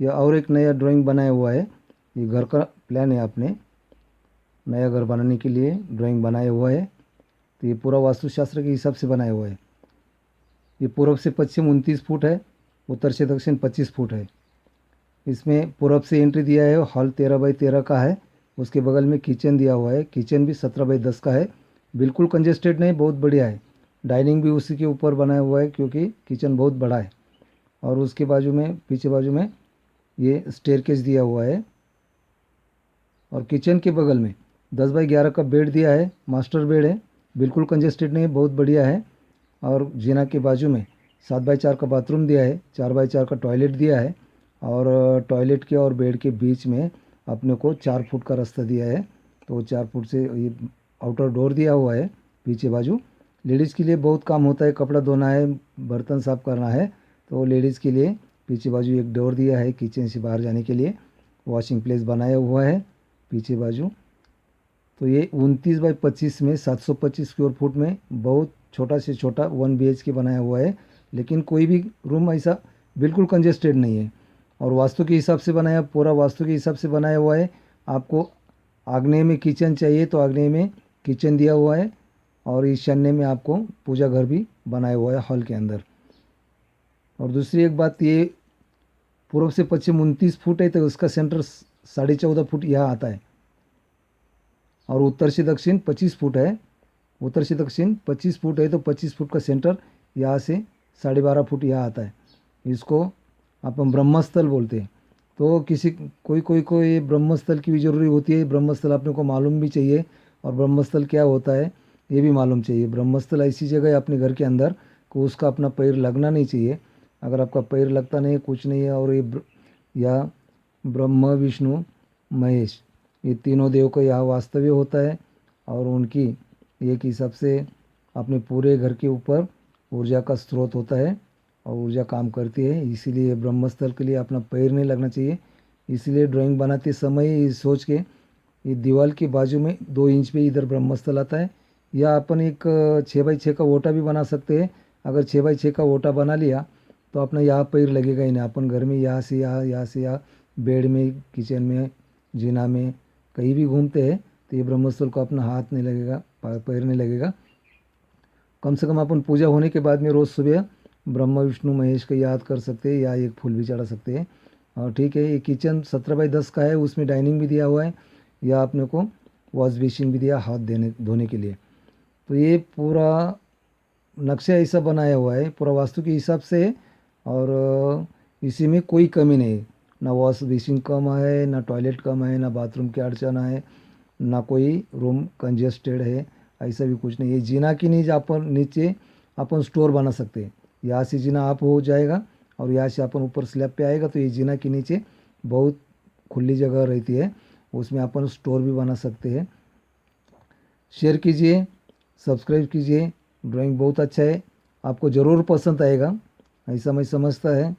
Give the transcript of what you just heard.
यह और एक नया ड्राइंग बनाया हुआ है। ये घर का प्लान है, आपने नया घर बनाने के लिए ड्राइंग बनाया हुआ है। तो ये पूरा वास्तुशास्त्र के हिसाब से बनाया हुआ है। ये पूर्व से पश्चिम 29 फुट है, उत्तर से दक्षिण 25 फुट है। इसमें पूरब से एंट्री दिया है, हॉल 13 बाई 13 का है। उसके बगल में किचन दिया हुआ है, किचन भी 17 बाई 10 का है। बिल्कुल कंजेस्टेड नहीं, बहुत बढ़िया है। डाइनिंग भी उसी के ऊपर बनाया हुआ है क्योंकि किचन बहुत बड़ा है। और उसके बाजू में, पीछे बाजू में ये स्टेयरकेस दिया हुआ है। और किचन के बगल में 10 बाई 11 का बेड दिया है, मास्टर बेड है। बिल्कुल कंजेस्टेड नहीं, बहुत बढ़िया है। और जीना के बाजू में 7 बाई 4 का बाथरूम दिया है, 4 बाई 4 का टॉयलेट दिया है। और टॉयलेट के और बेड के बीच में अपने को 4 फुट का रास्ता दिया है। तो 4 फुट से ये आउटर डोर दिया हुआ है पीछे बाजू। लेडीज़ के लिए बहुत काम होता है, कपड़ा धोना है, बर्तन साफ करना है, तो लेडीज़ के लिए पीछे बाजू एक डोर दिया है किचन से बाहर जाने के लिए। वॉशिंग प्लेस बनाया हुआ है पीछे बाजू। तो ये 29 बाई 25 में 725 स्क्वायर फुट में बहुत छोटा से छोटा 1 BHK बनाया हुआ है। लेकिन कोई भी रूम ऐसा बिल्कुल कंजेस्टेड नहीं है। और वास्तु के हिसाब से बनाया, पूरा वास्तु के हिसाब से बनाया हुआ है। आपको आग्नेय में किचन चाहिए तो आग्नेय में किचन दिया हुआ है। और ईशान्य में आपको पूजा घर भी बनाया हुआ है हॉल के अंदर। और दूसरी एक बात, ये पूर्व से पश्चिम 29 फुट है, तो उसका सेंटर 14.5 फुट यहाँ आता है। और उत्तर से दक्षिण 25 फुट है। उत्तर से दक्षिण 25 फुट है, तो 25 फुट का सेंटर यहाँ से 12.5 फुट यहाँ आता है। इसको अपन ब्रह्मस्थल बोलते हैं। तो किसी कोई ब्रह्मस्थल की भी ज़रूरी होती है। ब्रह्मस्थल अपने को मालूम भी चाहिए, और ब्रह्मस्थल क्या होता है ये भी मालूम चाहिए। ब्रह्मस्थल ऐसी जगह है अपने घर के अंदर को उसका अपना पैर लगना नहीं चाहिए। अगर आपका पैर लगता नहीं है, कुछ नहीं है, और या ब्रह्मा विष्णु महेश, ये तीनों देव का यहाँ वास्तव्य होता है। और उनकी एक हिसाब से अपने पूरे घर के ऊपर ऊर्जा का स्रोत होता है, और ऊर्जा काम करती है। इसीलिए ब्रह्मस्थल के लिए अपना पैर नहीं लगना चाहिए। इसलिए ड्राइंग बनाते समय ये सोच के, ये दीवार के बाजू में 2 इंच पे इधर ब्रह्मस्थल आता है। या अपन एक 6 बाई 6 का ओटा भी बना सकते हैं। अगर 6 बाई 6 का ओटा बना लिया तो अपना यहाँ पैर लगेगा ही नहीं। अपन घर में यहाँ से यहाँ, यहाँ से यहाँ, बेड में, किचन में, जीना में, कहीं भी घूमते हैं तो ये ब्रह्मस्थल को अपना हाथ नहीं लगेगा, पैर नहीं लगेगा। कम से कम अपन पूजा होने के बाद में रोज़ सुबह ब्रह्मा विष्णु महेश को याद कर सकते हैं, या एक फूल भी चढ़ा सकते हैं। और ठीक है, ये किचन 17 बाई 10 का है, उसमें डाइनिंग भी दिया हुआ है। या अपने को वॉश बेसिन भी दिया हाथ धोने के लिए। तो ये पूरा नक्शा ऐसा बनाया हुआ है, पूरा वास्तु के हिसाब से है। और इसी में कोई कमी नहीं है। ना वॉश बेसिन कम है, ना टॉयलेट कम है, ना बाथरूम की अड़चन है, ना कोई रूम कंजेस्टेड है। ऐसा भी कुछ नहीं है। जीना की नीचे अपन स्टोर बना सकते हैं। यहाँ से जीना अप हो जाएगा, और यहाँ से अपन ऊपर स्लैब पे आएगा, तो ये जीना के नीचे बहुत खुली जगह रहती है, उसमें अपन स्टोर भी बना सकते हैं। शेयर कीजिए, सब्सक्राइब कीजिए। ड्राइंग बहुत अच्छा है, आपको ज़रूर पसंद आएगा, ऐसा मैं समझता है।